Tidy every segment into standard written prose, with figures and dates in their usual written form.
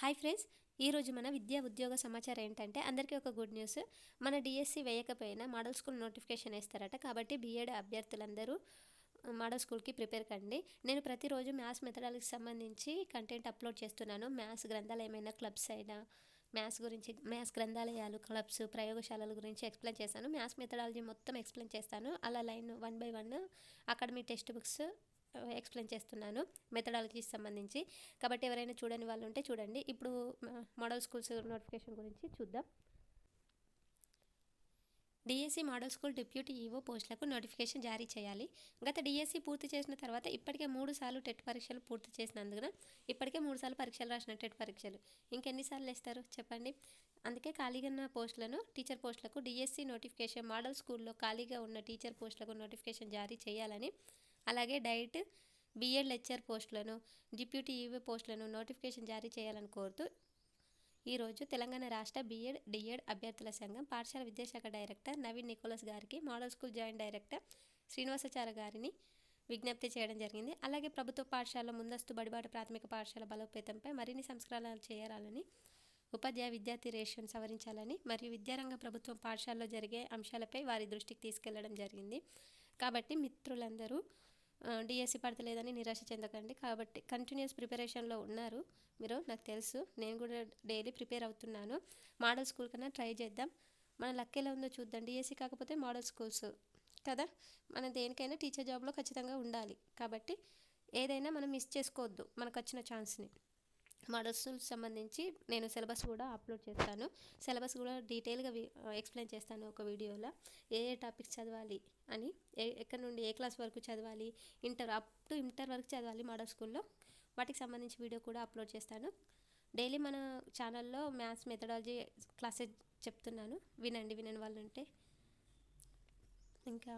Hi friends, ఈరోజు మన విద్యా ఉద్యోగ సమాచారం ఏంటంటే అందరికీ ఒక గుడ్ న్యూస్. మన డిఎస్సి వేయకపోయినా మోడల్ స్కూల్ నోటిఫికేషన్ వేస్తారట. కాబట్టి బీఎడ్ అభ్యర్థులందరూ మోడల్ స్కూల్కి ప్రిపేర్ కండి. నేను ప్రతిరోజు మ్యాథ్స్ మెథడాలజీకి సంబంధించి కంటెంట్ అప్లోడ్ చేస్తున్నాను. మ్యాథ్స్ గ్రంథాలయమైన క్లబ్స్ అయినా మ్యాథ్స్ గురించి, మ్యాథ్స్ గ్రంథాలయాలు, క్లబ్స్, ప్రయోగశాలల గురించి ఎక్స్ప్లెయిన్ చేస్తాను. మ్యాథ్స్ మెథడాలజీ మొత్తం ఎక్స్ప్లెయిన్ చేస్తాను. అలా line 1 by 1 academy text books explain చేస్తున్నాను మెథడాలజీకి సంబంధించి. కాబట్టి ఎవరైనా చూడని వాళ్ళు ఉంటే చూడండి. ఇప్పుడు మోడల్ స్కూల్స్ నోటిఫికేషన్ గురించి చూద్దాం. DSC model school deputy EO పోస్టులకు నోటిఫికేషన్ జారీ చేయాలి. గత డిఎస్సి పూర్తి చేసిన తర్వాత ఇప్పటికే 3 సార్లు టెట్ పరీక్షలు పూర్తి చేసినందున ఇప్పటికే 3 సార్లు పరీక్షలు రాసిన టెట్ పరీక్షలు ఇంకెన్నిసార్లు వేస్తారు చెప్పండి. అందుకే ఖాళీగా ఉన్న పోస్టులను, టీచర్ పోస్టులకు డిఎస్సి నోటిఫికేషన్, మోడల్ స్కూల్లో ఖాళీగా ఉన్న టీచర్ పోస్టులకు నోటిఫికేషన్ జారీ చేయాలని, అలాగే డైట్, బీఎడ్ లెక్చర్ పోస్టులను, డిప్యూటీ ఈవో పోస్టులను నోటిఫికేషన్ జారీ చేయాలని కోరుతూ ఈరోజు తెలంగాణ రాష్ట్ర బీఎడ్, డిఎడ్ అభ్యర్థుల సంఘం పాఠశాల విద్యాశాఖ డైరెక్టర్ నవీన్ నికోలస్ గారికి, model school joint director Srinivasacharya గారిని విజ్ఞప్తి చేయడం జరిగింది. అలాగే ప్రభుత్వ పాఠశాల, ముందస్తు బడిబాట ప్రాథమిక పాఠశాల బలోపేతంపై మరిన్ని సంస్కరణలు చేయాలని, ఉపాధ్యాయ విద్యార్థి రేషియోను సవరించాలని మరియు విద్యారంగ ప్రభుత్వ పాఠశాలలో జరిగే అంశాలపై వారి దృష్టికి తీసుకెళ్లడం జరిగింది. కాబట్టి మిత్రులందరూ డిఎస్సి పడతలేదని నిరాశ చెందకండి. కాబట్టి కంటిన్యూస్ ప్రిపరేషన్లో ఉన్నారు మీరు, నాకు తెలుసు. నేను కూడా డైలీ ప్రిపేర్ అవుతున్నాను. మోడల్ స్కూల్ కన్నా ట్రై చేద్దాం. మన లక్ ఎలా ఉందో చూద్దాం. డిఎస్సి కాకపోతే మోడల్ స్కూల్స్ కదా, మనం దేనికైనా టీచర్ జాబ్లో ఖచ్చితంగా ఉండాలి. కాబట్టి ఏదైనా మనం మిస్ చేసుకోవద్దు మనకు వచ్చిన ఛాన్స్ని. మోడల్ స్కూల్స్ సంబంధించి నేను సిలబస్ కూడా అప్లోడ్ చేస్తాను. సిలబస్ కూడా డీటెయిల్గా ఎక్స్ప్లెయిన్ చేస్తాను ఒక వీడియోలో. ఏ టాపిక్స్ చదవాలి అని, ఎక్కడి నుండి ఏ క్లాస్ వరకు చదవాలి, అప్ టు ఇంటర్ వరకు చదవాలి మోడల్ స్కూల్లో, వాటికి సంబంధించి వీడియో కూడా అప్లోడ్ చేస్తాను. డైలీ మన ఛానల్లో మ్యాథ్స్ మెథడాలజీ క్లాసెస్ చెప్తున్నాను, వినని వాళ్ళు ఉంటే. ఇంకా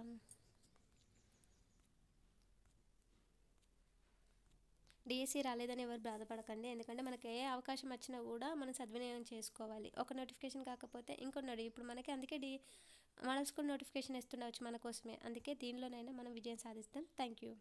డిఎస్సి రాలేదని ఎవరు బాధపడకండి. ఎందుకంటే మనకి ఏ అవకాశం వచ్చినా కూడా మనం సద్వినియోగం చేసుకోవాలి. ఒక నోటిఫికేషన్ కాకపోతే ఇంకొన్నాడు. ఇప్పుడు మనకి అందుకే మోడల్ స్కూల్ నోటిఫికేషన్ ఇస్తుండవచ్చు మన కోసమే. అందుకే దీనిలోనైనా మనం విజయం సాధిస్తాం. Thank you.